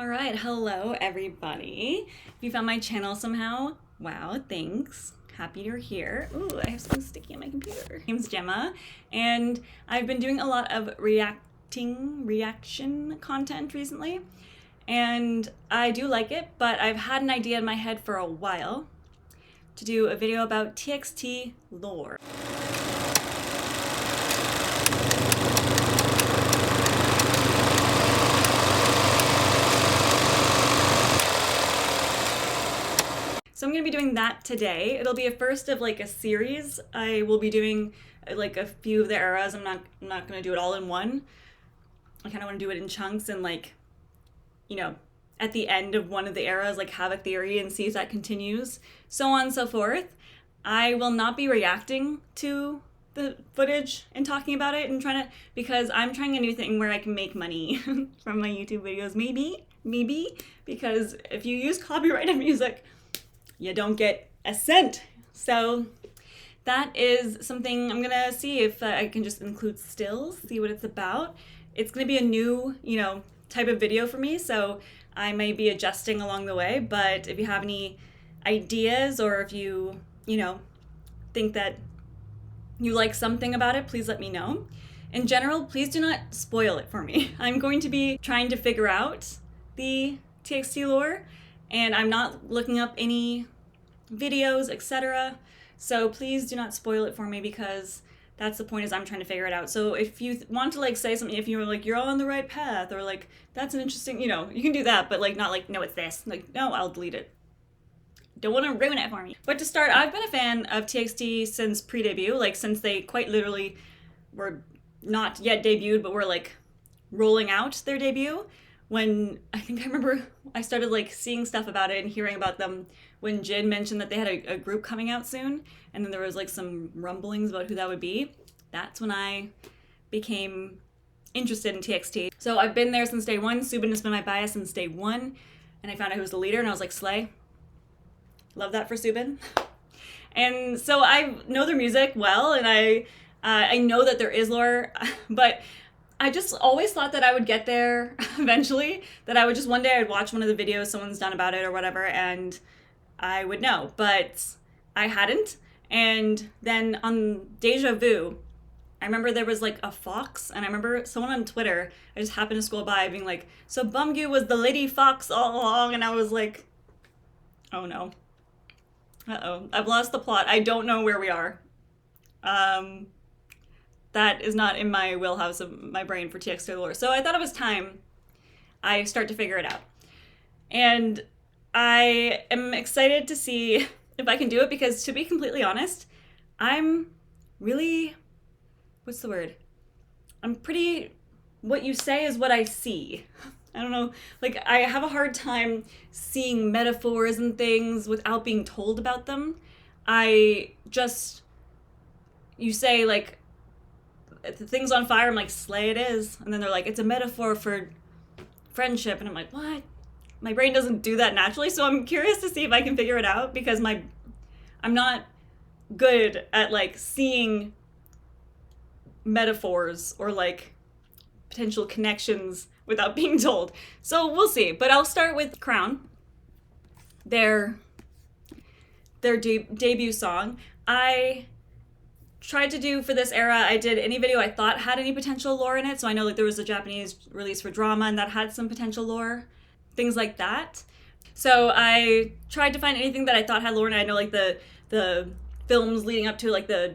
All right, hello everybody. If you found my channel somehow, wow, thanks. Happy you're here. Ooh, I have something sticky on my computer. My name's Gemma, and I've been doing a lot of reaction content recently, and I do like it, but I've had an idea in my head for a while to do a video about TXT lore. So I'm going to be doing that today. It'll be a first of like a series. I will be doing like a few of the eras. I'm not going to do it all in one. I kind of want to do it in chunks and like, you know, at the end of one of the eras, like have a theory and see if that continues, so on and so forth. I will not be reacting to the footage and talking about it and because I'm trying a new thing where I can make money from my YouTube videos. Maybe, because if you use copyrighted music, you don't get a cent. So that is something I'm gonna see if I can just include stills, see what it's about. It's gonna be a new, type of video for me, so I may be adjusting along the way, but if you have any ideas or if you, think that you like something about it, please let me know. In general, please do not spoil it for me. I'm going to be trying to figure out the TXT lore, and I'm not looking up any videos, etc. So please do not spoil it for me, because that's the point, is I'm trying to figure it out. So if you want to like say something, if you're like, you're on the right path, or like, that's an interesting, you can do that, but like not like, no, it's this. Like, no, I'll delete it. Don't want to ruin it for me. But to start, I've been a fan of TXT since pre-debut, like since they quite literally were not yet debuted, but were like rolling out their debut. When I remember I started like seeing stuff about it and hearing about them when Jin mentioned that they had a group coming out soon, and then there was like some rumblings about who that would be. That's when I became interested in TXT. So I've been there since day one. Subin has been my bias since day one, and I found out who was the leader, and I was like, slay. Love that for Subin. And so I know their music well, and I know that there is lore, but I just always thought that I would get there eventually, that I would just one day I'd watch one of the videos someone's done about it or whatever, and I would know, but I hadn't. And then on Deja Vu, I remember there was like a fox, and I remember someone on Twitter, I just happened to scroll by being like, so Bumgyu was the lady fox all along, and I was like, oh no. Uh-oh, I've lost the plot. I don't know where we are. That is not in my wheelhouse of my brain for TXT lore. So I thought it was time I start to figure it out. And I am excited to see if I can do it, because to be completely honest, I'm really, what's the word? I'm pretty, what you say is what I see. I don't know, like I have a hard time seeing metaphors and things without being told about them. You say like, the thing's on fire, I'm like, slay it is. And then they're like, it's a metaphor for friendship. And I'm like, what? My brain doesn't do that naturally. So I'm curious to see if I can figure it out, because I'm not good at like seeing metaphors or like potential connections without being told. So we'll see. But I'll start with Crown, their debut song. I tried to do for this era, I did any video I thought had any potential lore in it. So I know like there was a Japanese release for Drama, and that had some potential lore, things like that. So I tried to find anything that I thought had lore, and I know like the films leading up to, like the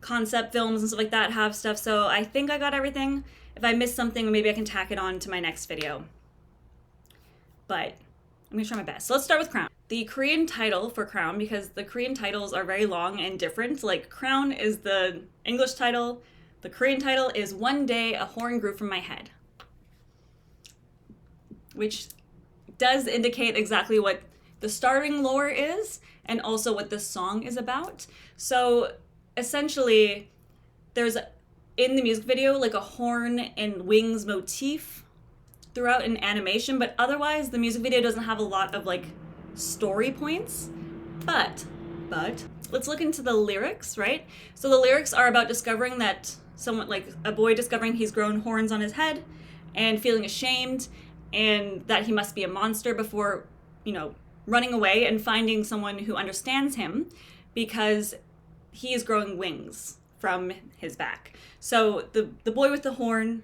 concept films and stuff like that, have stuff. So I think I got everything. If I missed something, maybe I can tack it on to my next video. But I'm gonna try my best. So let's start with Crown. The Korean title for Crown, because the Korean titles are very long and different. Like Crown is the English title. The Korean title is One Day a Horn Grew from My Head, which does indicate exactly what the starting lore is and also what the song is about. So essentially, there's in the music video like a horn and wings motif throughout an animation, but otherwise the music video doesn't have a lot of like story points. But let's look into the lyrics, right? So the lyrics are about discovering that someone, like a boy discovering he's grown horns on his head and feeling ashamed, and that he must be a monster before, running away and finding someone who understands him because he is growing wings from his back. So the boy with the horn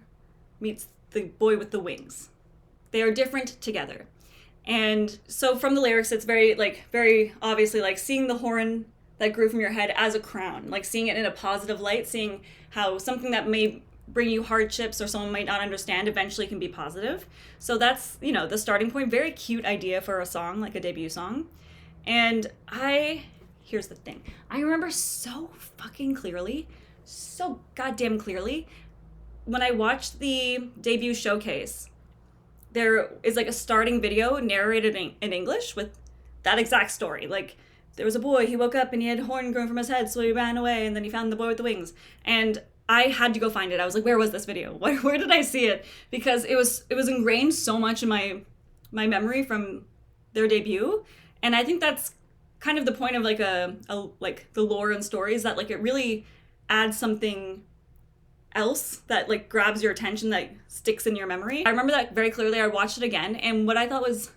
meets the boy with the wings. They are different together. And so from the lyrics, it's very obviously like seeing the horn that grew from your head as a crown, like seeing it in a positive light, seeing how something that may bring you hardships or someone might not understand eventually can be positive. So that's, the starting point. Very cute idea for a song, like a debut song. And here's the thing. I remember so fucking clearly, so goddamn clearly, when I watched the debut showcase, there is like a starting video narrated in English with that exact story. Like, there was a boy, he woke up and he had horn growing from his head, so he ran away, and then he found the boy with the wings. And I had to go find it. I was like, where was this video? Where did I see it? Because it was ingrained so much in my memory from their debut. And I think that's kind of the point of like like the lore and stories, that like it really adds something else that like grabs your attention, that sticks in your memory. I remember that very clearly. I watched it again, and what I thought was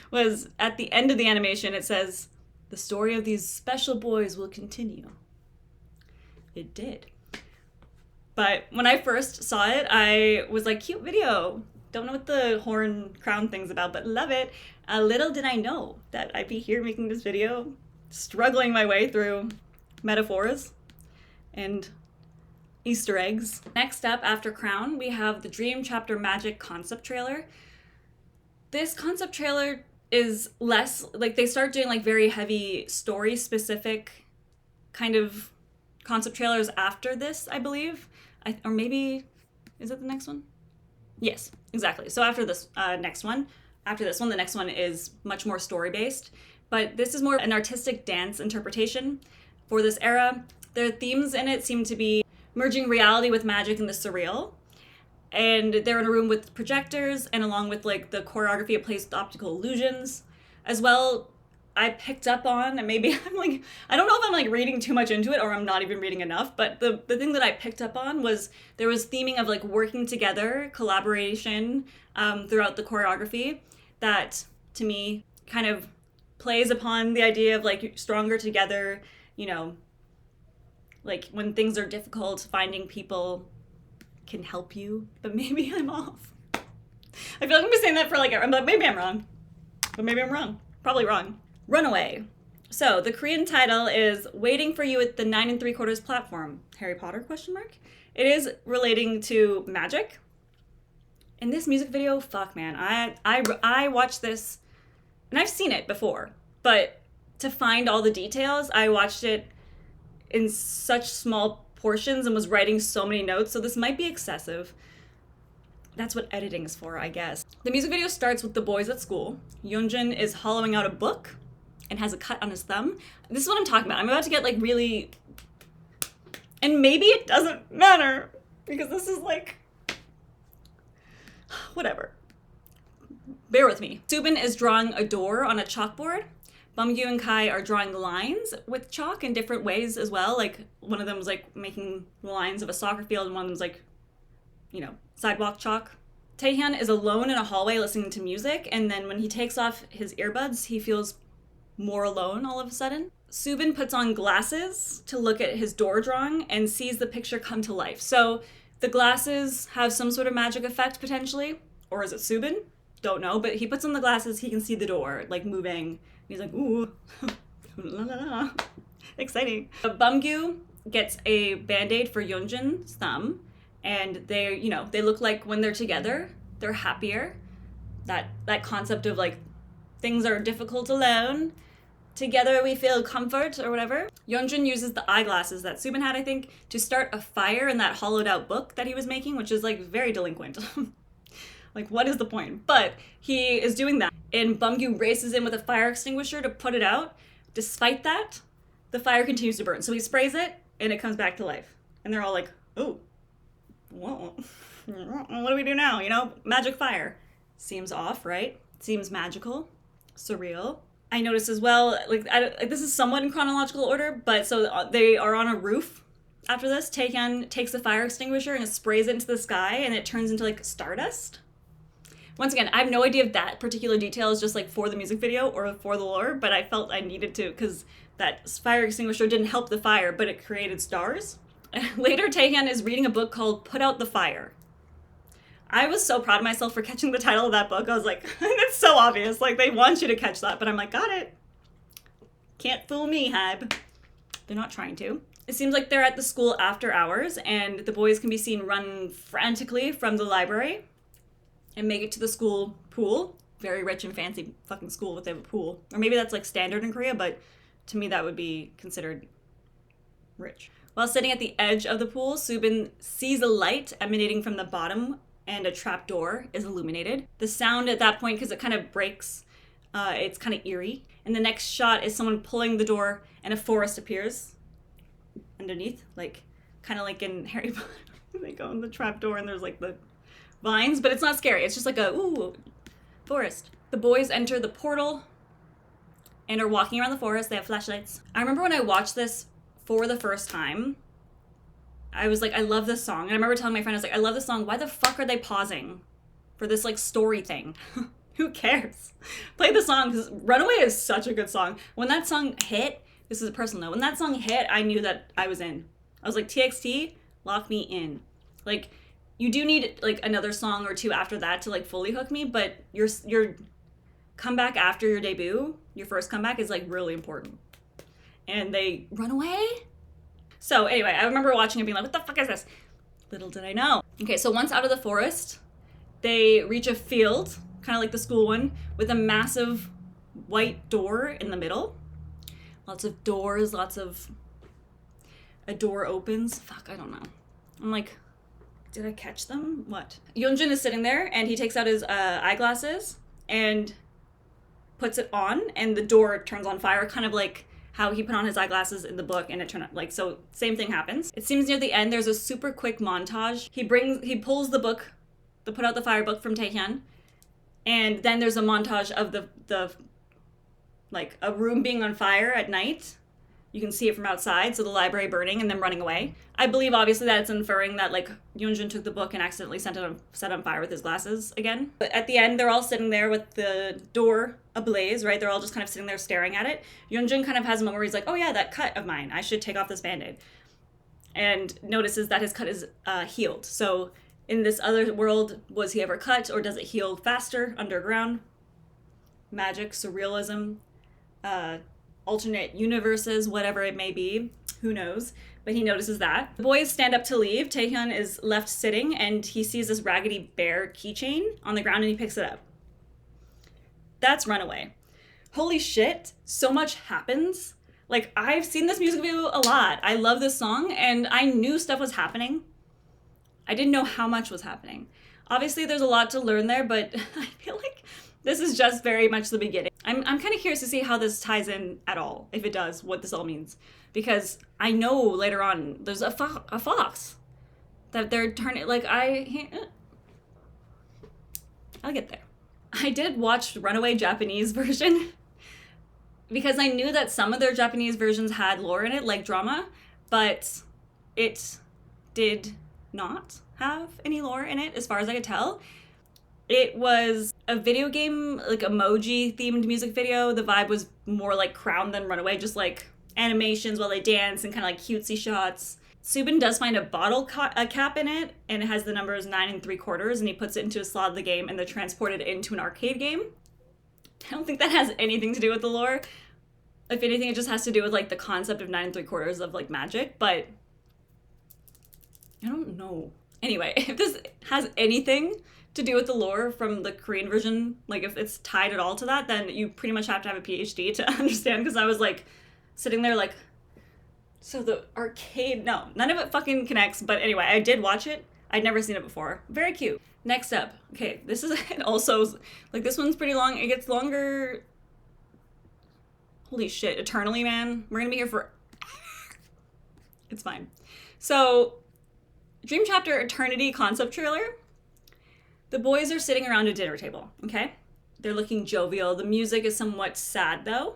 was at the end of the animation, it says, "The story of these special boys will continue." It did. But when I first saw it, I was like, cute video. Don't know what the horn crown thing's about, but love it. Little did I know that I'd be here making this video, struggling my way through metaphors and Easter eggs. Next up, after Crown, we have the Dream Chapter Magic concept trailer. This concept trailer is less, like they start doing like very heavy story specific kind of concept trailers after this, I believe. Or maybe, is it the next one? Yes, exactly. So after this the next one, the next one is much more story-based. But this is more an artistic dance interpretation for this era. The themes in it seem to be merging reality with magic and the surreal. And they're in a room with projectors, and along with like the choreography, it plays with optical illusions. As well, I picked up on, and maybe I'm like, I don't know if I'm like reading too much into it or I'm not even reading enough, but the thing that I picked up on was there was theming of like working together, collaboration throughout the choreography that to me kind of plays upon the idea of like stronger together, like when things are difficult, finding people can help you, but maybe I'm off. I feel like I'm just saying that for like, but maybe I'm wrong. But maybe I'm wrong. Probably wrong. Runaway. So the Korean title is Waiting for You at the 9 3/4 platform. Harry Potter ? It is relating to magic. In this music video, fuck man, I watched this, and I've seen it before, but to find all the details, I watched it in such small portions and was writing so many notes, so this might be excessive. That's what editing is for, I guess. The music video starts with the boys at school. Yeonjun is hollowing out a book and has a cut on his thumb. This is what I'm talking about. I'm about to get like really, and maybe it doesn't matter because this is like, whatever. Bear with me. Subin is drawing a door on a chalkboard. Bumgyu and Kai are drawing lines with chalk in different ways as well. Like one of them was like making lines of a soccer field, and one of them's like, sidewalk chalk. Taehyun is alone in a hallway listening to music, and then when he takes off his earbuds, he feels more alone all of a sudden. Subin puts on glasses to look at his door drawing and sees the picture come to life. So the glasses have some sort of magic effect potentially, or is it Subin? Don't know, but he puts on the glasses, he can see the door like moving. He's like, ooh, la la la, exciting. Bumgyu gets a band-aid for Yeonjun's thumb, and they look like when they're together, they're happier. That concept of like, things are difficult alone, together we feel comfort or whatever. Yeonjun uses the eyeglasses that Subin had, I think, to start a fire in that hollowed out book that he was making, which is like very delinquent. Like, what is the point? But he is doing that, and Bumgyu races in with a fire extinguisher to put it out. Despite that, the fire continues to burn. So he sprays it, and it comes back to life. And they're all like, oh, whoa, what do we do now? Magic fire. Seems off, right? Seems magical, surreal. I noticed as well, like this is somewhat in chronological order, but so they are on a roof After this, Taehyun takes the fire extinguisher and sprays it into the sky, and it turns into like stardust. Once again, I have no idea if that particular detail is just like for the music video or for the lore, but I felt I needed to because that fire extinguisher didn't help the fire, but it created stars. Later, Taehyun is reading a book called Put Out the Fire. I was so proud of myself for catching the title of that book. I was like, it's so obvious. Like, they want you to catch that, but I'm like, got it. Can't fool me, Hybe. They're not trying to. It seems like they're at the school after hours, and the boys can be seen run frantically from the library and make it to the school pool. Very rich and fancy fucking school if they have a pool. Or maybe that's like standard in Korea, but to me that would be considered rich. While sitting at the edge of the pool, Subin sees a light emanating from the bottom, and a trap door is illuminated. The sound at that point, because it kind of breaks, it's kind of eerie. And the next shot is someone pulling the door, and a forest appears underneath, like kind of like in Harry Potter. They go in the trap door, and there's like the vines, but it's not scary. It's just like a ooh forest. The boys enter the portal and are walking around the forest. They have flashlights. I remember when I watched this for the first time, I was like, I love this song. And I remember telling my friend, I was like, I love this song. Why the fuck are they pausing for this like story thing? Who cares? Play the song, because Runaway is such a good song. When that song hit, this is a personal note, when that song hit, I knew that I was in. I was like, TXT, lock me in. Like, you do need like another song or two after that to like fully hook me, but your comeback after your debut, your first comeback, is like really important. And they run away. So anyway, I remember watching it being like, what the fuck is this? Little did I know. Okay, so once out of the forest, they reach a field, kind of like the school one, with a massive white door in the middle. Lots of doors, a door opens. Fuck, I don't know. I'm like, did I catch them? What? Yeonjun is sitting there, and he takes out his eyeglasses and puts it on, and the door turns on fire, kind of like how he put on his eyeglasses in the book, and it turned out like, so same thing happens. It seems near the end there's a super quick montage. He pulls the book, the Put Out the Fire book from Taehyun, and then there's a montage of the like a room being on fire at night. You can see it from outside, so the library burning and them running away. I believe obviously that it's inferring that like Yeonjun took the book and accidentally set on fire with his glasses again. But at the end, they're all sitting there with the door ablaze, right? They're all just kind of sitting there staring at it. Yeonjun kind of has a moment where he's like, oh yeah, that cut of mine, I should take off this Band-Aid. And notices that his cut is healed. So in this other world, was he ever cut, or does it heal faster underground? Magic, surrealism, alternate universes, whatever it may be, who knows, but he notices that. The boys stand up to leave. Taehyun is left sitting, and he sees this Raggedy Bear keychain on the ground, and he picks it up. That's Runaway. Holy shit, so much happens. Like, I've seen this music video a lot. I love this song, and I knew stuff was happening. I didn't know how much was happening. Obviously, there's a lot to learn there, but I feel like this is just very much the beginning. I'm kind of curious to see how this ties in at all, if it does, what this all means. Because I know later on there's a fox that they're turning, like, I'll get there. I did watch Runaway Japanese version because I knew that some of their Japanese versions had lore in it, like drama, but it did not have any lore in it as far as I could tell. It was a video game, like emoji themed music video. The vibe was more like Crown than Runaway, just like animations while they dance and kind of like cutesy shots. Subin does find a bottle cap in it, and it has the numbers 9 3/4, and he puts it into a slot of the game, and they're transported into an arcade game. I don't think that has anything to do with the lore. If anything, it just has to do with like the concept of 9 3/4 of like magic, but I don't know. Anyway, if this has anything to do with the lore from the Korean version, like if it's tied at all to that, then you pretty much have to have a PhD to understand, because I was like sitting there like, so the arcade, no, none of it fucking connects. But anyway, I did watch it. I'd never seen it before. Very cute. Next up, okay, this is also, like, this one's pretty long. It gets longer. Holy shit, eternally, man. We're gonna be here for, it's fine. So, Dream Chapter Eternity concept trailer. The boys are sitting around a dinner table, okay? They're looking jovial. The music is somewhat sad, though.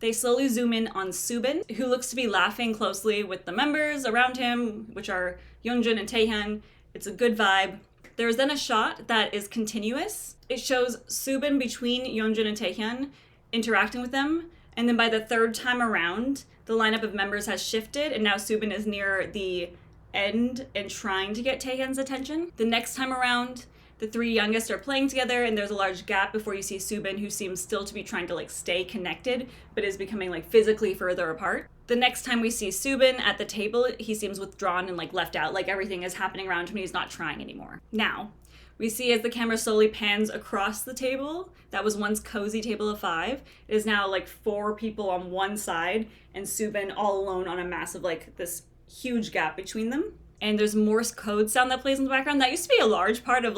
They slowly zoom in on Subin, who looks to be laughing closely with the members around him, which are Yeonjun and Taehyun. It's a good vibe. There is then a shot that is continuous. It shows Subin between Yeonjun and Taehyun interacting with them, and then by the third time around, the lineup of members has shifted, and now Subin is near the end and trying to get Taehyun's attention. The next time around, the three youngest are playing together, and there's a large gap before you see Subin, who seems still to be trying to stay connected, but is becoming physically further apart. The next time we see Subin at the table, he seems withdrawn and left out, everything is happening around him and he's not trying anymore. Now, we see as the camera slowly pans across the table, that was once cozy table of 5, it is now 4 people on one side and Subin all alone on a massive this huge gap between them. And there's Morse code sound that plays in the background. That used to be a large part of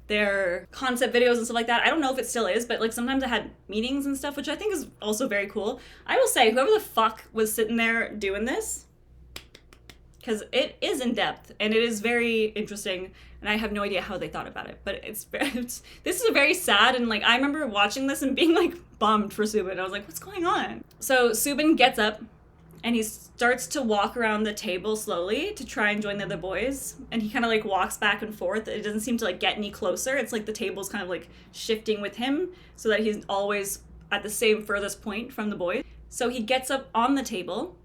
their concept videos and stuff like that. I don't know if it still is, but sometimes it had meetings and stuff, which I think is also very cool. I will say, whoever the fuck was sitting there doing this, because it is in depth and it is very interesting, and I have no idea how they thought about it, but this is a very sad, and I remember watching this and being bummed for Subin. I was what's going on? So Subin gets up and he starts to walk around the table slowly to try and join the other boys. And he kind of walks back and forth. It doesn't seem to get any closer. It's the table's kind of shifting with him so that he's always at the same furthest point from the boys. So he gets up on the table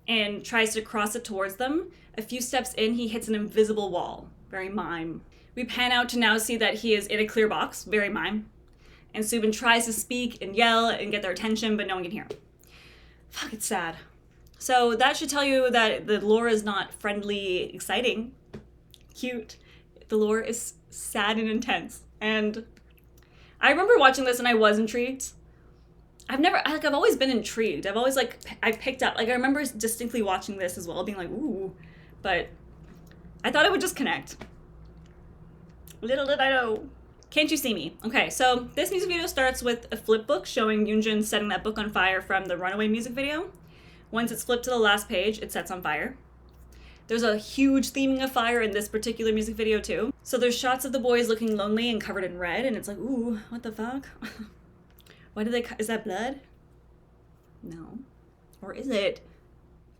and tries to cross it towards them. A few steps in, he hits an invisible wall. Very mime. We pan out to now see that he is in a clear box. Very mime. And Subin tries to speak and yell and get their attention, but no one can hear him. Fuck, it's sad. So that should tell you that the lore is not friendly, exciting, cute. The lore is sad and intense. And I remember watching this and I was intrigued. I've always been intrigued. I've always I picked up, I remember distinctly watching this as well, being ooh, but I thought it would just connect. Little did I know. Can't You See Me? Okay, so this music video starts with a flip book showing Yoonjun setting that book on fire from the Runaway music video. Once it's flipped to the last page, it sets on fire. There's a huge theming of fire in this particular music video too. So there's shots of the boys looking lonely and covered in red, and it's ooh, what the fuck? Why did is that blood? No. Or is it?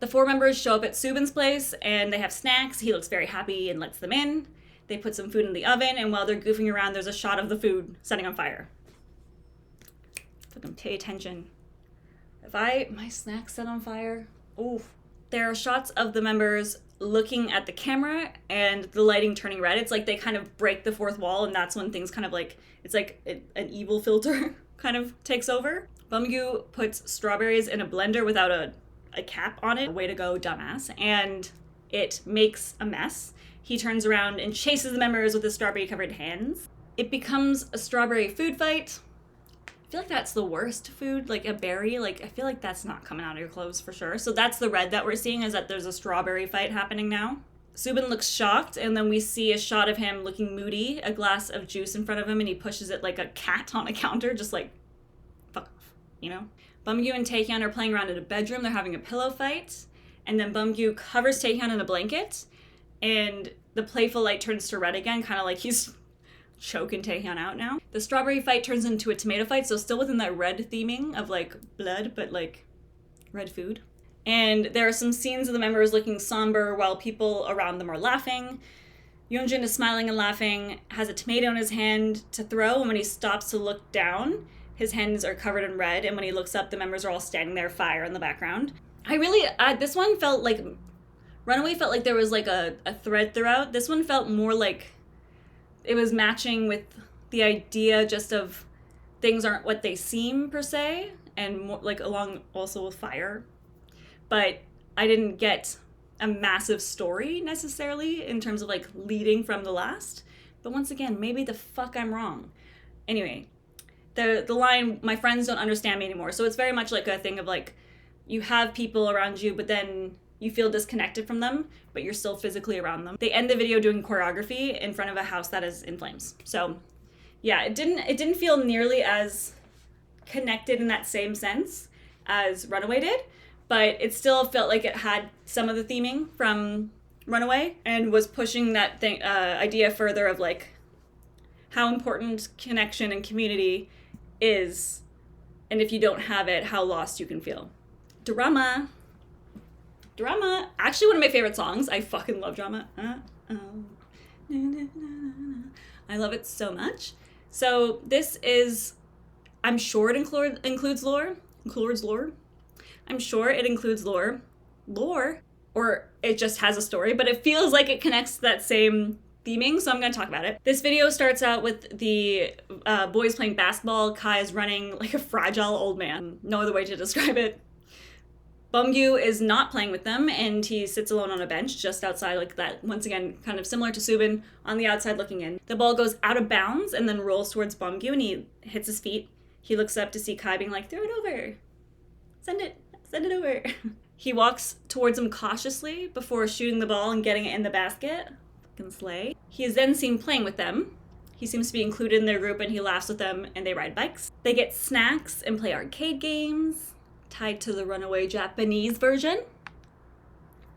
The 4 members show up at Subin's place, and they have snacks. He looks very happy and lets them in. They put some food in the oven, and while they're goofing around, there's a shot of the food setting on fire. Fucking pay attention. My snack set on fire, oof. There are shots of the members looking at the camera and the lighting turning red. It's they kind of break the fourth wall, and that's when things kind of it's an evil filter kind of takes over. Bumgyu puts strawberries in a blender without a cap on it. Way to go, dumbass. And it makes a mess. He turns around and chases the members with his strawberry-covered hands. It becomes a strawberry food fight. I feel that's the worst food, a berry. I feel that's not coming out of your clothes for sure. So that's the red that we're seeing, is that there's a strawberry fight happening now. Subin looks shocked, and then we see a shot of him looking moody, a glass of juice in front of him, and he pushes it like a cat on a counter, just fuck off, Bumgyu and Taehyun are playing around in a bedroom. They're having a pillow fight, and then Bumgyu covers Taehyun in a blanket, and the playful light turns to red again, kind of he's choking Taehyun out now. The strawberry fight turns into a tomato fight, so still within that red theming of blood, but red food. And there are some scenes of the members looking somber while people around them are laughing. Yeonjun is smiling and laughing, has a tomato in his hand to throw, and when he stops to look down, his hands are covered in red, and when he looks up, the members are all standing there, fire in the background. This one felt Runaway felt there was a thread throughout. This one felt more it was matching with the idea just of things aren't what they seem per se, and more along also with fire. But I didn't get a massive story necessarily in terms of leading from the last. But once again, maybe the fuck I'm wrong. Anyway, the line, my friends don't understand me anymore. So it's very much a thing of you have people around you, but then you feel disconnected from them, but you're still physically around them. They end the video doing choreography in front of a house that is in flames. So yeah, it didn't feel nearly as connected in that same sense as Runaway did, but it still felt like it had some of the theming from Runaway and was pushing that idea further of how important connection and community is and if you don't have it, how lost you can feel. Drama. Drama. Actually, one of my favorite songs. I fucking love Drama. I love it so much. So this is, I'm sure it includes lore. Includes lore. I'm sure it includes lore. Lore. Or it just has a story, but it feels like it connects to that same theming, so I'm going to talk about it. This video starts out with the boys playing basketball. Kai is running like a fragile old man. No other way to describe it. Bumgyu is not playing with them, and he sits alone on a bench just outside like that. Once again, kind of similar to Subin, on the outside looking in. The ball goes out of bounds and then rolls towards Bumgyu, and he hits his feet. He looks up to see Kai being like, throw it over. Send it over. He walks towards him cautiously before shooting the ball and getting it in the basket. Fucking slay. He is then seen playing with them. He seems to be included in their group, and he laughs with them, and they ride bikes. They get snacks and play arcade games, tied to the runaway Japanese version.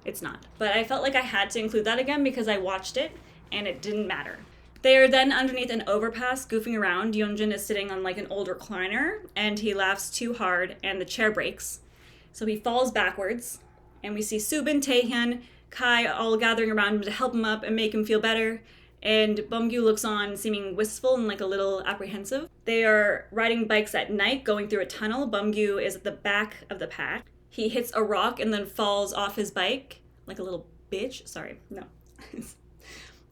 It's not. But I felt like I had to include that again because I watched it, and it didn't matter. They are then underneath an overpass, goofing around. Yeonjun is sitting on like an old recliner, and he laughs too hard, and the chair breaks. So he falls backwards, and we see Subin, Taehyun, Kai all gathering around him to help him up and make him feel better. And Bumgyu looks on, seeming wistful and like a little apprehensive. They are riding bikes at night, going through a tunnel. Bumgyu is at the back of the pack. He hits a rock and then falls off his bike like a little bitch. Sorry, no.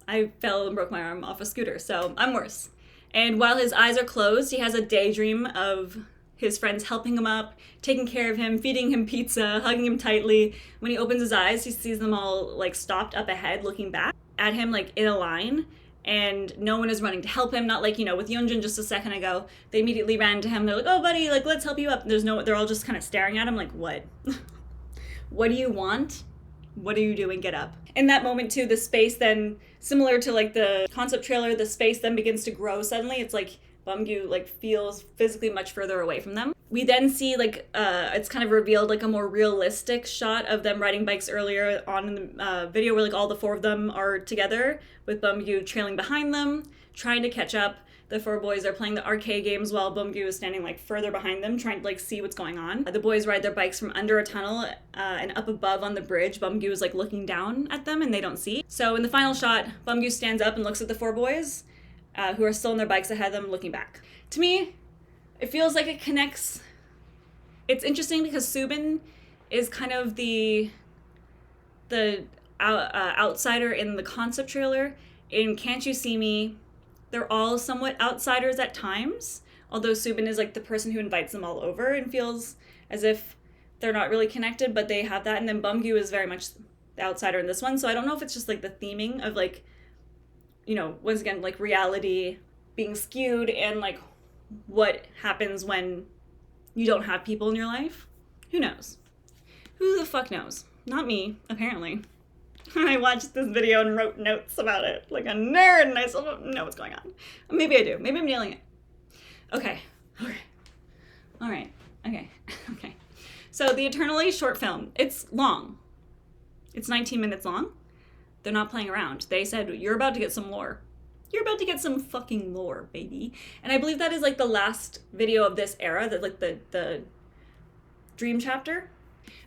I fell and broke my arm off a scooter, so I'm worse. And while his eyes are closed, he has a daydream of his friends helping him up, taking care of him, feeding him pizza, hugging him tightly. When he opens his eyes, he sees them all like stopped up ahead, looking back at him like in a line, and no one is running to help him. Not like, you know, with Yeonjun just a second ago, they immediately ran to him. They're like, oh buddy, like let's help you up. They're all just kind of staring at him like, what? What do you want? What are you doing? Get up. In that moment too, the space then, similar to like the concept trailer, the space then begins to grow suddenly. It's like Bumgyu like feels physically much further away from them. We then see like it's kind of revealed like a more realistic shot of them riding bikes earlier on in the video, where like all the four of them are together with Bumgyu trailing behind them, trying to catch up. The four boys are playing the arcade games while Bumgyu is standing like further behind them, trying to like see what's going on. The boys ride their bikes from under a tunnel and up above on the bridge. Bumgyu is like looking down at them and they don't see. So in the final shot, Bumgyu stands up and looks at the four boys who are still on their bikes ahead of them, looking back. To me, it feels like it connects. It's interesting because Subin is kind of the outsider in the concept trailer. In Can't You See Me, they're all somewhat outsiders at times, although Subin is like the person who invites them all over and feels as if they're not really connected, but they have that. And then Bumgyu is very much the outsider in this one. So I don't know if it's just like the theming of like, you know, once again, like reality being skewed and like what happens when you don't have people in your life. Who knows? Who the fuck knows? Not me, apparently. I watched this video and wrote notes about it like a nerd, and I still don't know what's going on. Maybe I do. Maybe I'm nailing it. Okay. All right. Okay. So the Eternally short film, it's long. It's 19 minutes long. They're not playing around. They said, you're about to get some lore. You're about to get some fucking lore, baby. And I believe that is like the last video of this era, that like the Dream Chapter.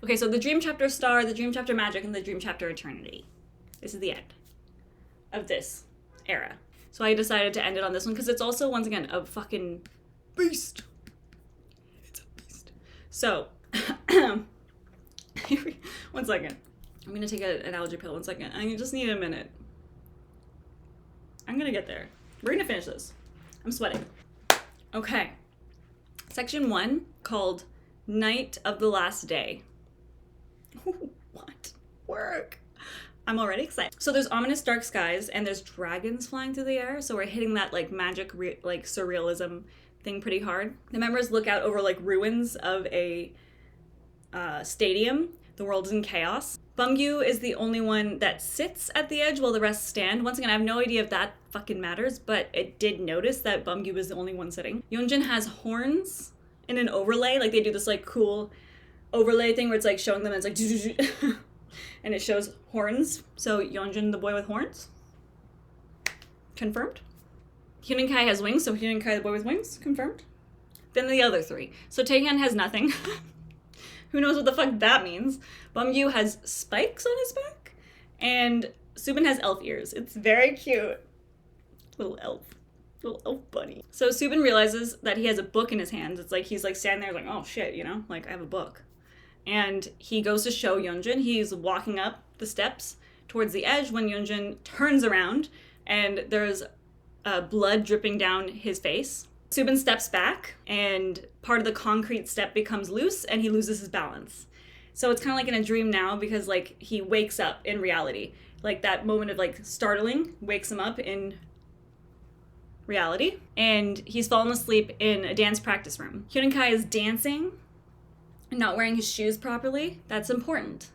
Okay, so the Dream Chapter Star, the Dream Chapter Magic, and the Dream Chapter Eternity. This is the end of this era. So I decided to end it on this one because it's also, once again, a fucking beast. It's a beast. So, 1 second. I'm going to take an allergy pill. 1 second. I just need a minute. I'm going to get there. We're going to finish this. I'm sweating. Okay. Section 1, called Night of the Last Day. What? Work. I'm already excited. So there's ominous dark skies and there's dragons flying through the air. So we're hitting that like magic, like surrealism thing pretty hard. The members look out over like ruins of a stadium. The world is in chaos. Bumgyu is the only one that sits at the edge while the rest stand. Once again, I have no idea if that fucking matters, but it did notice that Bumgyu is the only one sitting. Yeonjun has horns in an overlay. Like they do this like cool overlay thing where it's like showing them and it's like and it shows horns. So Yeonjun, the boy with horns. Confirmed. Hyun and Kai has wings, so Hyun and Kai, the boy with wings. Confirmed. than the other three. So Taehyun has nothing. Who knows what the fuck that means? Bumgyu has spikes on his back, and Subin has elf ears. It's very cute. Little elf bunny. So Subin realizes that he has a book in his hands. It's like he's like standing there like, oh shit, you know, like I have a book. And he goes to show Yeonjun. He's walking up the steps towards the edge when Yeonjun turns around and there's blood dripping down his face. Subin steps back and part of the concrete step becomes loose and he loses his balance. So it's kind of like in a dream now because like he wakes up in reality. Like that moment of like startling wakes him up in reality. And he's fallen asleep in a dance practice room. Hyunkai is dancing and not wearing his shoes properly. That's important.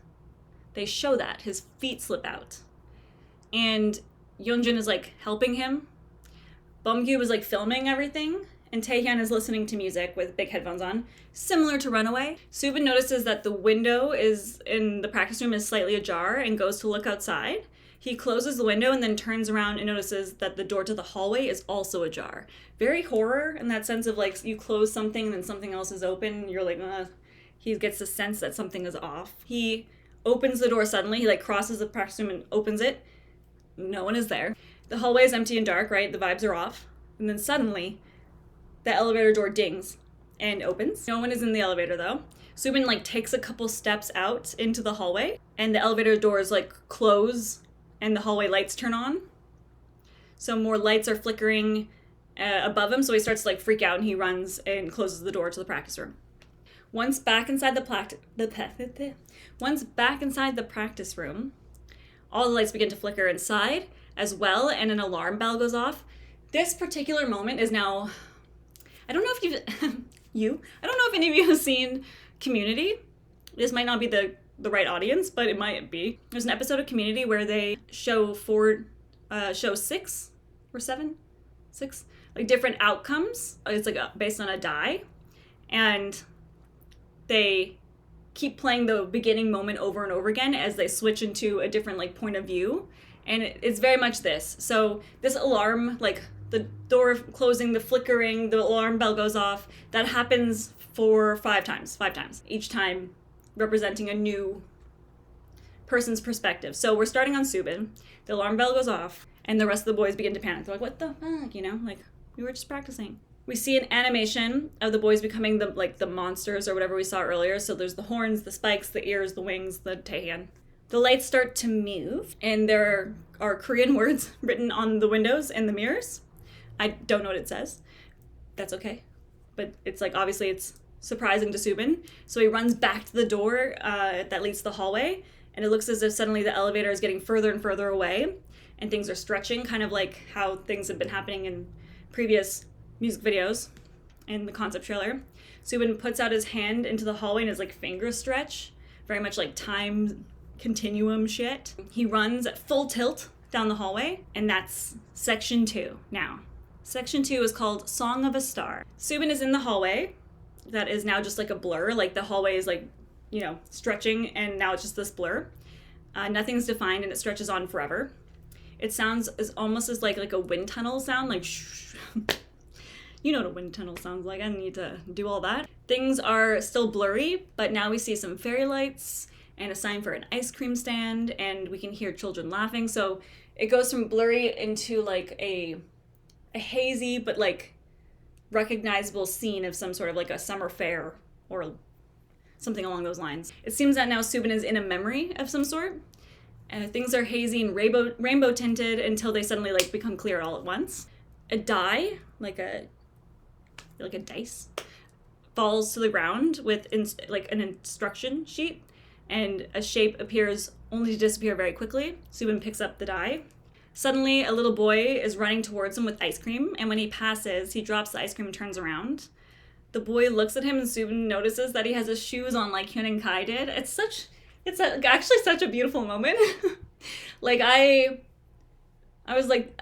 They show that. His feet slip out. And Yeonjun is like helping him. Bumgyu was like filming everything, and Taehyun is listening to music with big headphones on, similar to Runaway. Subin notices that the window is in the practice room is slightly ajar and goes to look outside. He closes the window and then turns around and notices that the door to the hallway is also ajar. Very horror in that sense of like you close something and then something else is open. You're like, he gets the sense that something is off. He opens the door suddenly. He like crosses the practice room and opens it. No one is there. The hallway is empty and dark, right? The vibes are off. And then suddenly, the elevator door dings and opens. No one is in the elevator though. Subin like takes a couple steps out into the hallway and the elevator doors like close and the hallway lights turn on. So more lights are flickering above him, so he starts to like freak out and he runs and closes the door to the practice room. Once back inside the practice room, all the lights begin to flicker inside as well, and an alarm bell goes off. This particular moment is now, I don't know if I don't know if any of you have seen Community. This might not be the right audience, but it might be. There's an episode of Community where they show six, like different outcomes. It's like based on a die, and they keep playing the beginning moment over and over again as they switch into a different like point of view. And it's very much this. So this alarm, like the door closing, the flickering, the alarm bell goes off, that happens for five times, each time representing a new person's perspective. So we're starting on Subin, the alarm bell goes off, and the rest of the boys begin to panic. They're like, what the fuck, you know, like we were just practicing. We see an animation of the boys becoming the monsters or whatever we saw earlier. So there's the horns, the spikes, the ears, the wings, the Taehyun. The lights start to move, and there are Korean words written on the windows and the mirrors. I don't know what it says. That's okay. But it's like, obviously it's surprising to Subin. So he runs back to the door that leads to the hallway, and it looks as if suddenly the elevator is getting further and further away, and things are stretching, kind of like how things have been happening in previous music videos in the concept trailer. Subin puts out his hand into the hallway and his like fingers stretch, very much like time continuum shit. He runs at full tilt down the hallway, and that's section 2 now. Section 2 is called Song of a Star. Subin is in the hallway that is now just like a blur, like the hallway is like, you know, stretching, and now it's just this blur. Nothing's defined and it stretches on forever. It sounds almost as like a wind tunnel sound, like shh. You know what a wind tunnel sounds like. I don't need to do all that. Things are still blurry, but now we see some fairy lights and a sign for an ice cream stand, and we can hear children laughing. So it goes from blurry into like a hazy but like recognizable scene of some sort of like a summer fair or something along those lines. It seems that now Subin is in a memory of some sort. Things are hazy and rainbow tinted until they suddenly like become clear all at once. A die, like a dice, falls to the ground with like an instruction sheet, and a shape appears only to disappear very quickly. Subin picks up the die. Suddenly, a little boy is running towards him with ice cream, and when he passes, he drops the ice cream and turns around. The boy looks at him, and Subin notices that he has his shoes on like Hyun and Kai did. It's actually such a beautiful moment. Like, I was like,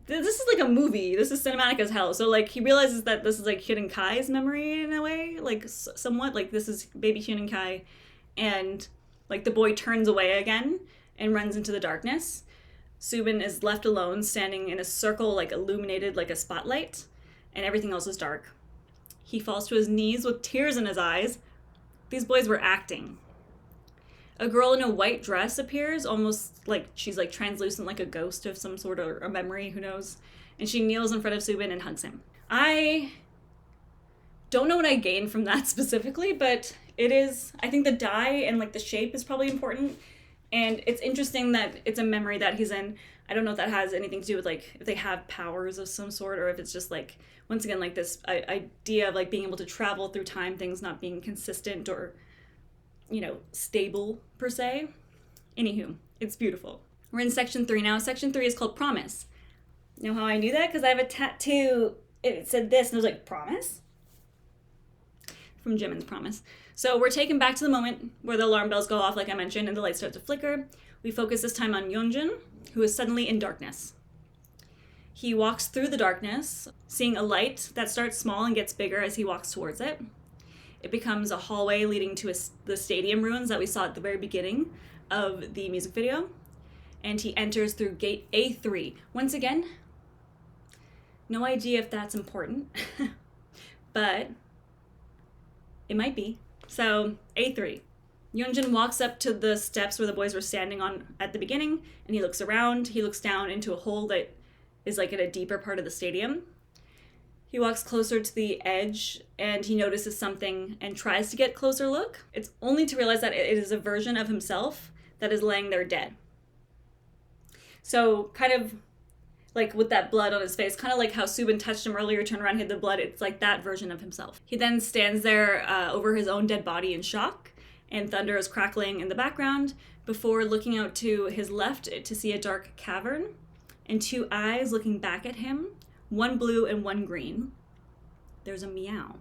this is like a movie. This is cinematic as hell. So, like, he realizes that this is, like, Hyun and Kai's memory in a way. Like, somewhat. Like, this is baby Hyun and Kai. And, like, the boy turns away again and runs into the darkness. Subin is left alone, standing in a circle, like, illuminated like a spotlight. And everything else is dark. He falls to his knees with tears in his eyes. These boys were acting. A girl in a white dress appears, almost like she's like translucent, like a ghost of some sort, or a memory, who knows. And she kneels in front of Subin and hugs him. I don't know what I gained from that specifically, but it is, I think the dye and like the shape is probably important. And it's interesting that it's a memory that he's in. I don't know if that has anything to do with like if they have powers of some sort, or if it's just like, once again, like this idea of like being able to travel through time, things not being consistent or, you know, stable per se. Anywho, it's beautiful. We're in section 3 now. Section 3 is called Promise. You know how I knew that? Because I have a tattoo. It said this, and I was like, Promise? From Jimin's Promise. So we're taken back to the moment where the alarm bells go off, like I mentioned, and the lights start to flicker. We focus this time on Yeonjun, who is suddenly in darkness. He walks through the darkness, seeing a light that starts small and gets bigger as he walks towards it. It becomes a hallway leading to the stadium ruins that we saw at the very beginning of the music video. And he enters through gate A3. Once again, no idea if that's important, but it might be. So, A3. Yeonjun walks up to the steps where the boys were standing on at the beginning, and he looks around. He looks down into a hole that is like in a deeper part of the stadium. He walks closer to the edge, and he notices something and tries to get closer look. It's only to realize that it is a version of himself that is laying there dead. So, kind of like with that blood on his face, kind of like how Subin touched him earlier, turned around, hid the blood. It's like that version of himself. He then stands there over his own dead body in shock, and thunder is crackling in the background before looking out to his left to see a dark cavern and 2 eyes looking back at him, one blue and one green. There's a meow.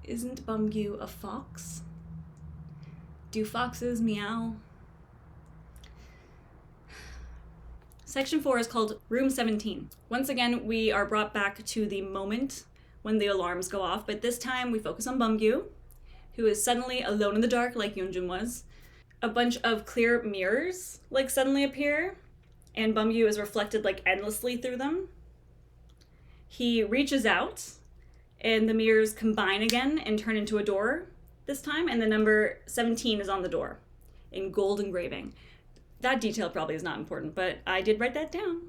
Isn't Bumgyu a fox? Do foxes meow? Section 4 is called Room 17. Once again, we are brought back to the moment when the alarms go off, but this time we focus on Bumgyu, who is suddenly alone in the dark like Yeonjun was. A bunch of clear mirrors like suddenly appear, and Bumgyu is reflected like endlessly through them. He reaches out, and the mirrors combine again and turn into a door this time, and the number 17 is on the door in gold engraving. That detail probably is not important, but I did write that down.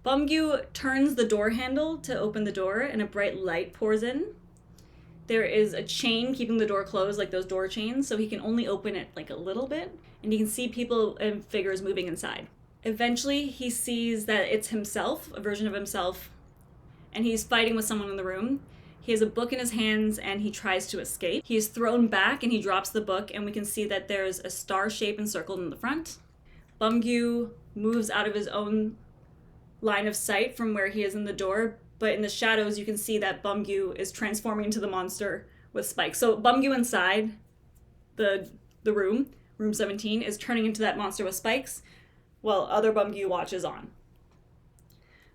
Bumgyu turns the door handle to open the door, and a bright light pours in. There is a chain keeping the door closed, like those door chains, so he can only open it like a little bit, and you can see people and figures moving inside. Eventually, he sees that it's himself, a version of himself, and he's fighting with someone in the room. He has a book in his hands, and he tries to escape. He is thrown back, and he drops the book, and we can see that there's a star shape encircled in the front. Bumgyu moves out of his own line of sight from where he is in the door, but in the shadows you can see that Bumgyu is transforming into the monster with spikes. So Bumgyu inside the room 17, is turning into that monster with spikes, while other Bumgyu watches on.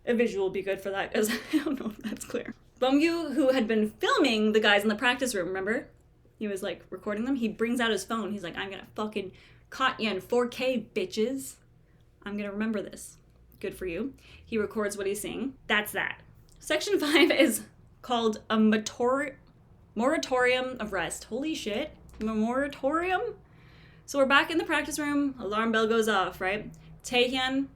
A visual would be good for that, because I don't know if that's clear. Bumgyu, who had been filming the guys in the practice room, remember? He was like recording them. He brings out his phone. He's like, I'm gonna fucking caught you in 4K, bitches. I'm gonna remember this. Good for you. He records what he's seeing. That's that. Section 5 is called a moratorium of rest. Holy shit. A moratorium? So we're back in the practice room. Alarm bell goes off, right? Taehyun,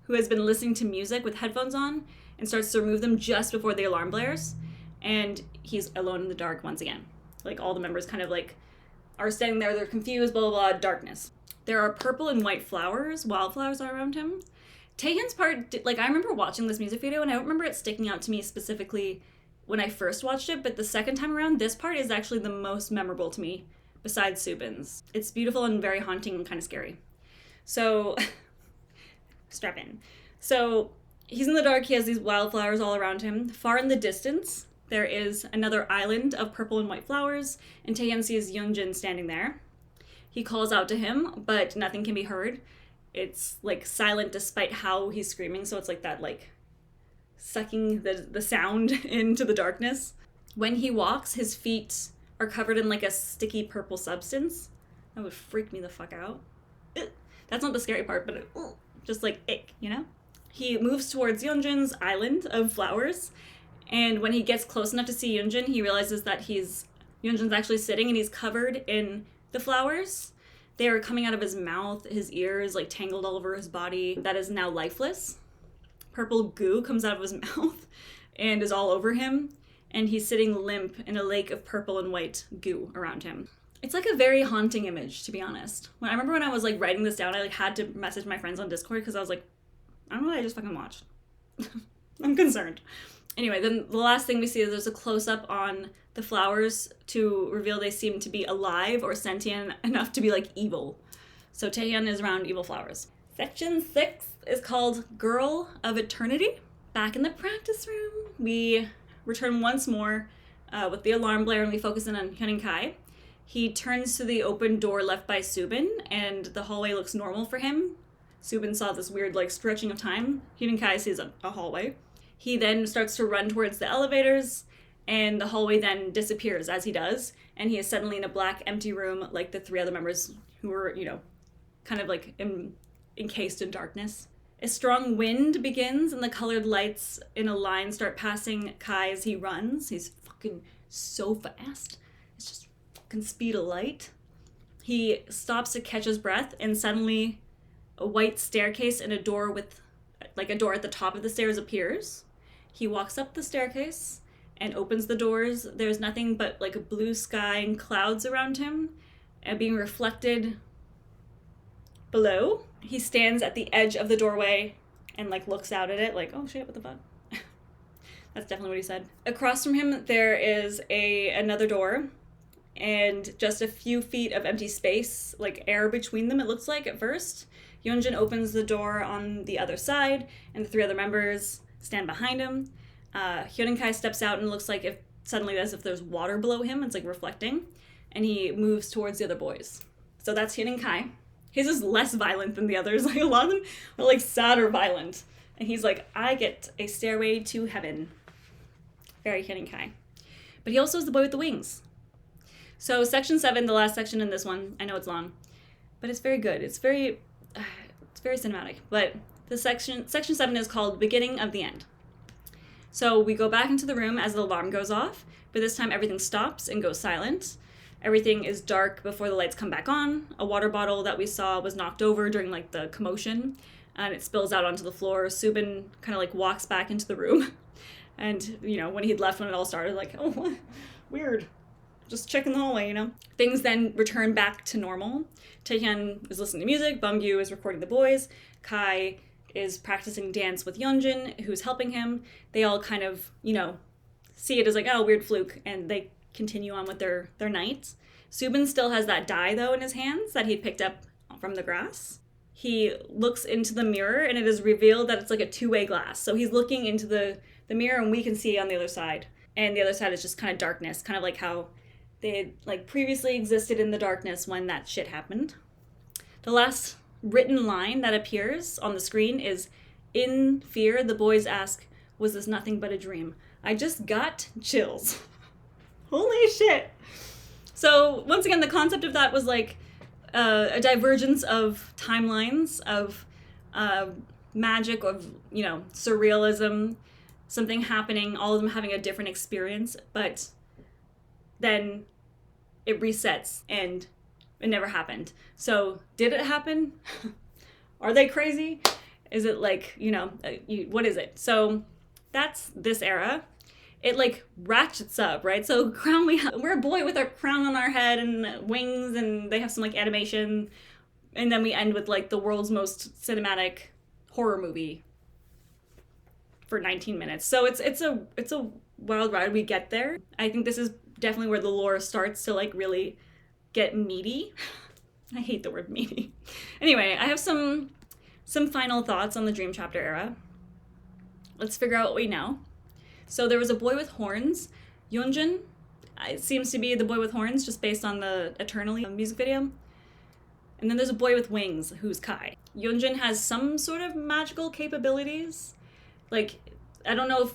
who has been listening to music with headphones on, and starts to remove them just before the alarm blares. And he's alone in the dark once again. Like all the members kind of like are standing there, they're confused, blah, blah, blah, darkness. There are purple and white flowers, wildflowers are around him. Taehyun's part, like I remember watching this music video and I don't remember it sticking out to me specifically when I first watched it, but the second time around, this part is actually the most memorable to me besides Subin's. It's beautiful and very haunting and kind of scary. So, strap in. So, he's in the dark, he has these wildflowers all around him. Far in the distance, there is another island of purple and white flowers, and Taehyun sees Yeonjun standing there. He calls out to him, but nothing can be heard. It's like silent despite how he's screaming, so it's like that like sucking the sound into the darkness. When he walks, his feet are covered in like a sticky purple substance. That would freak me the fuck out. That's not the scary part, but just like ick, you know? He moves towards Yeonjun's island of flowers, And when he gets close enough to see Yunjin, he realizes that Yunjin's actually sitting and he's covered in the flowers. They are coming out of his mouth, his ears, like tangled all over his body. That is now lifeless. Purple goo comes out of his mouth and is all over him. And he's sitting limp in a lake of purple and white goo around him. It's like a very haunting image, to be honest. I remember when I was like writing this down, I like had to message my friends on Discord because I was like, I don't know what I just fucking watched. I'm concerned. Anyway, then the last thing we see is there's a close-up on the flowers to reveal they seem to be alive or sentient enough to be like evil. So Taehyun is around evil flowers. Section 6 is called Girl of Eternity. Back in the practice room, we return once more with the alarm blare and we focus in on Hyun Kai. He turns to the open door left by Subin and the hallway looks normal for him. Subin saw this weird like stretching of time. Hyun Kai sees a hallway. He then starts to run towards the elevators and the hallway then disappears as he does. And he is suddenly in a black empty room like the three other members who were, kind of like encased in darkness. A strong wind begins and the colored lights in a line start passing Kai as he runs. He's fucking so fast. It's just fucking speed of light. He stops to catch his breath and suddenly a white staircase and a door with like a door at the top of the stairs appears. He walks up the staircase and opens the doors. There's nothing but like a blue sky and clouds around him and being reflected below. He stands at the edge of the doorway and like looks out at it like, oh shit, what the fuck? That's definitely what he said. Across from him, there is another door and just a few feet of empty space, like air between them, it looks like at first. Yeonjun opens the door on the other side, and the three other members stand behind him. Hyun Kai steps out and it looks like as if there's water below him, it's like reflecting, and he moves towards the other boys. So that's Hyun Kai. His is less violent than the others. Like a lot of them are like sad or violent. And he's like, I get a stairway to heaven. Very Hyun Kai. But he also is the boy with the wings. So section 7, the last section in this one, I know it's long, but it's very good. It's very cinematic. But the section 7 is called Beginning of the End. So we go back into the room as the alarm goes off, but this time everything stops and goes silent. Everything is dark before the lights come back on. A water bottle that we saw was knocked over during like the commotion and it spills out onto the floor. Subin kind of like walks back into the room and, when he'd left when it all started, like, oh, what? Weird. Just checking the hallway, Things then return back to normal. Taehyun is listening to music. Bumgyu is recording the boys. Kai is practicing dance with Yeonjun, who's helping him. They all kind of, see it as like, oh, weird fluke, and they continue on with their night. Subin still has that dye, though, in his hands that he picked up from the grass. He looks into the mirror, and it is revealed that it's like a two-way glass. So he's looking into the mirror, and we can see on the other side. And the other side is just kind of darkness, kind of like how they had like previously existed in the darkness when that shit happened. The last written line that appears on the screen is, in fear, the boys ask, was this nothing but a dream? I just got chills. Holy shit. So once again, the concept of that was like a divergence of timelines, of magic, of, surrealism, something happening, all of them having a different experience, but then it resets and it never happened. So did it happen? Are they crazy? Is it like, what is it? So that's this era. It like ratchets up, right? So we're a boy with our crown on our head and wings, and they have some like animation, and then we end with like the world's most cinematic horror movie for 19 minutes. So it's a wild ride. We get there. I think this is definitely where the lore starts to like really get meaty. I hate the word meaty. Anyway, I have some final thoughts on the Dream Chapter era. Let's figure out what we know. So there was a boy with horns. Yeonjun, it seems to be the boy with horns just based on the Eternally music video. And then there's a boy with wings who's Kai. Yeonjun has some sort of magical capabilities. Like, I don't know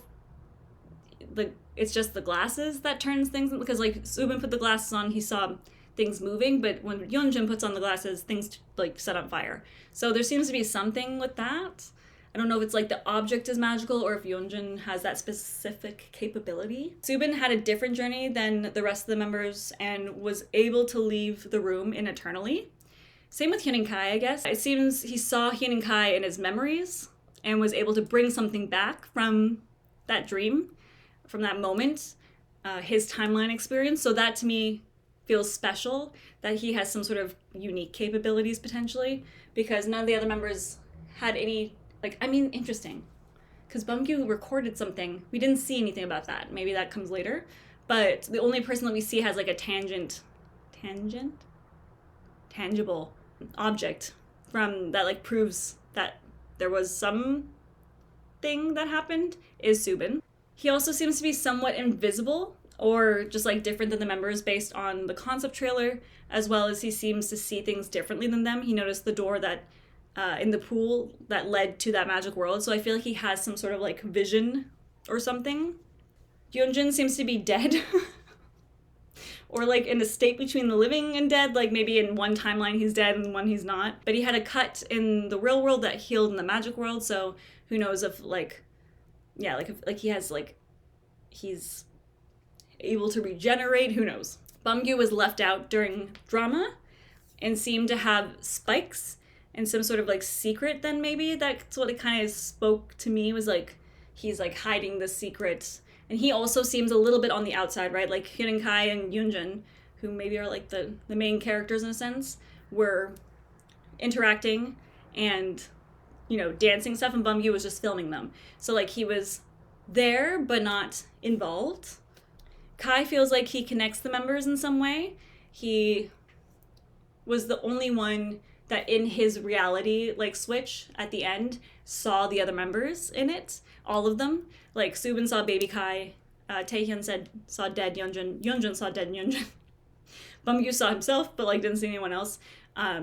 if it's just the glasses that turns things, because like Subin put the glasses on, he saw things moving, but when Yeonjun puts on the glasses, things like set on fire. So there seems to be something with that. I don't know if it's like the object is magical or if Yeonjun has that specific capability. Subin had a different journey than the rest of the members and was able to leave the room in eternally. Same with Hyun and Kai, I guess. It seems he saw Hyun and Kai in his memories and was able to bring something back from that dream, from that moment, his timeline experience. So that to me feels special, that he has some sort of unique capabilities potentially, because none of the other members had any, like, I mean, interesting. Because Bumgyu recorded something. We didn't see anything about that. Maybe that comes later. But the only person that we see has like a tangible object from that like proves that there was some thing that happened is Subin. He also seems to be somewhat invisible or just like different than the members based on the concept trailer, as well as he seems to see things differently than them. He noticed the door that in the pool that led to that magic world, so I feel like he has some sort of like vision or something. Yeonjun seems to be dead or like in a state between the living and dead, like maybe in one timeline he's dead and one he's not. But he had a cut in the real world that healed in the magic world, so who knows if like, yeah, like if, like he has like, he's able to regenerate, who knows. Bumgyu was left out during drama and seemed to have spikes and some sort of like secret then maybe. That's what it kind of spoke to me, was like he's like hiding the secret. And he also seems a little bit on the outside, right? Like Hyun Kai and Yoonjun, who maybe are like the main characters in a sense, were interacting and, you know, dancing stuff, and Bumgyu was just filming them. So like he was there but not involved. Kai feels like he connects the members in some way. He was the only one that in his reality like switch at the end saw the other members in it, all of them. Like Subin saw baby Kai, Taehyun saw dead Yeonjun, Yeonjun saw dead Yeonjun. Bumgyu saw himself but like didn't see anyone else.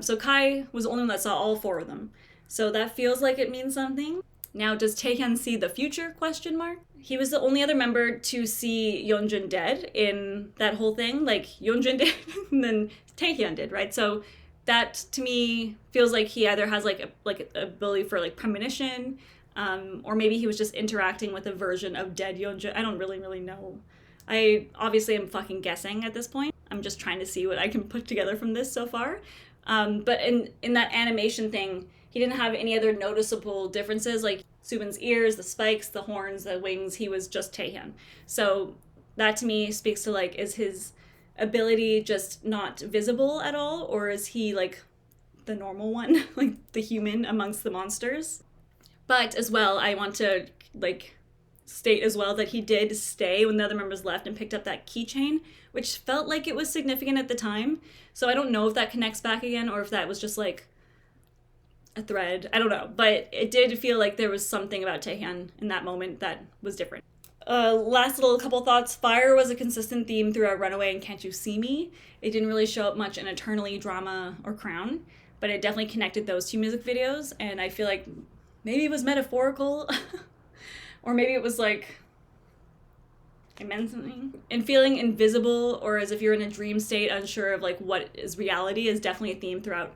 So Kai was the only one that saw all four of them. So that feels like it means something. Now, does Taehyun see the future, question mark? He was the only other member to see Yeonjun dead in that whole thing. Like, Yeonjun did, and then Taehyun did, right? So that, to me, feels like he either has, like, an ability for, like, premonition, or maybe he was just interacting with a version of dead Yeonjun. I don't really know. I obviously am fucking guessing at this point. I'm just trying to see what I can put together from this so far. But in that animation thing, he didn't have any other noticeable differences, like Subin's ears, the spikes, the horns, the wings. He was just Taehyun. So that to me speaks to like, is his ability just not visible at all? Or is he like the normal one, like the human amongst the monsters? But as well, I want to like state as well that he did stay when the other members left and picked up that keychain, which felt like it was significant at the time. So I don't know if that connects back again or if that was just like a thread. I don't know, but it did feel like there was something about Taehyun in that moment that was different. Last little couple thoughts. Fire was a consistent theme throughout Runaway and Can't You See Me. It didn't really show up much in Eternally, Drama, or Crown, but it definitely connected those two music videos, and I feel like maybe it was metaphorical, or maybe it was like, I meant something. And feeling invisible, or as if you're in a dream state, unsure of like what is reality, is definitely a theme throughout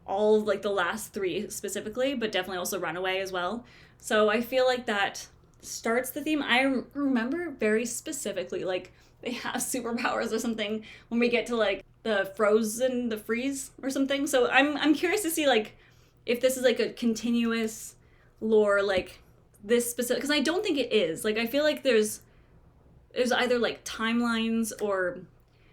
all of like the last three specifically, but definitely also Runaway as well. So I feel like that starts the theme. I remember very specifically, like they have superpowers or something when we get to like the freeze or something. So I'm curious to see like if this is like a continuous lore, like this specific, because I don't think it is. Like I feel like there's either like timelines or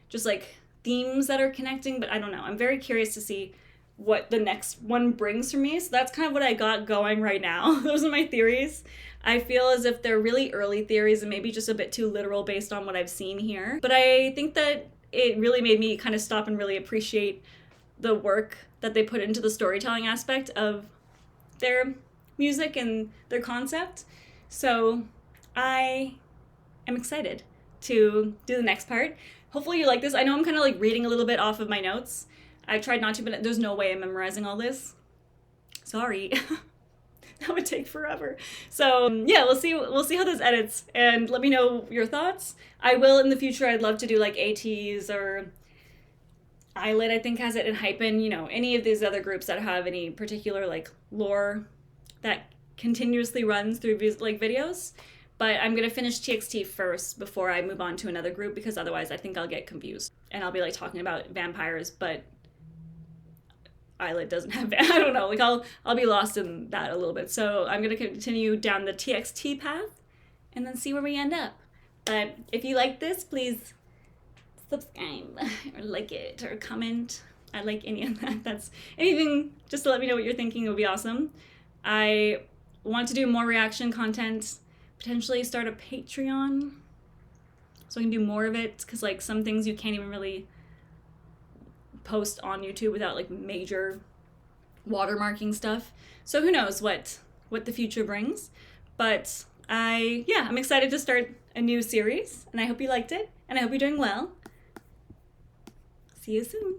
just like themes that are connecting, but I don't know. I'm very curious to see what the next one brings for me. So that's kind of what I got going right now. Those are my theories. I feel as if they're really early theories and maybe just a bit too literal based on what I've seen here. But I think that it really made me kind of stop and really appreciate the work that they put into the storytelling aspect of their music and their concept. So I am excited to do the next part. Hopefully you like this. I know I'm kind of like reading a little bit off of my notes. I tried not to, but there's no way I'm memorizing all this. Sorry. That would take forever. So yeah, we'll see how this edits, and let me know your thoughts. I will in the future. I'd love to do like ATs or Eyelid, I think has it, and Hypen, you know, any of these other groups that have any particular like lore that continuously runs through videos. But I'm going to finish TXT first before I move on to another group, because otherwise I think I'll get confused. And I'll be like talking about vampires, but Islet doesn't have, I don't know, like I'll be lost in that a little bit. So I'm going to continue down the TXT path and then see where we end up. But if you like this, please subscribe or like it or comment. I like any of that. That's anything, just to let me know what you're thinking. It would be awesome. I want to do more reaction content, potentially start a Patreon so I can do more of it, because like some things you can't even really post on YouTube without like major watermarking stuff. So who knows what the future brings. But I'm excited to start a new series, and I hope you liked it, and I hope you're doing well. See you soon.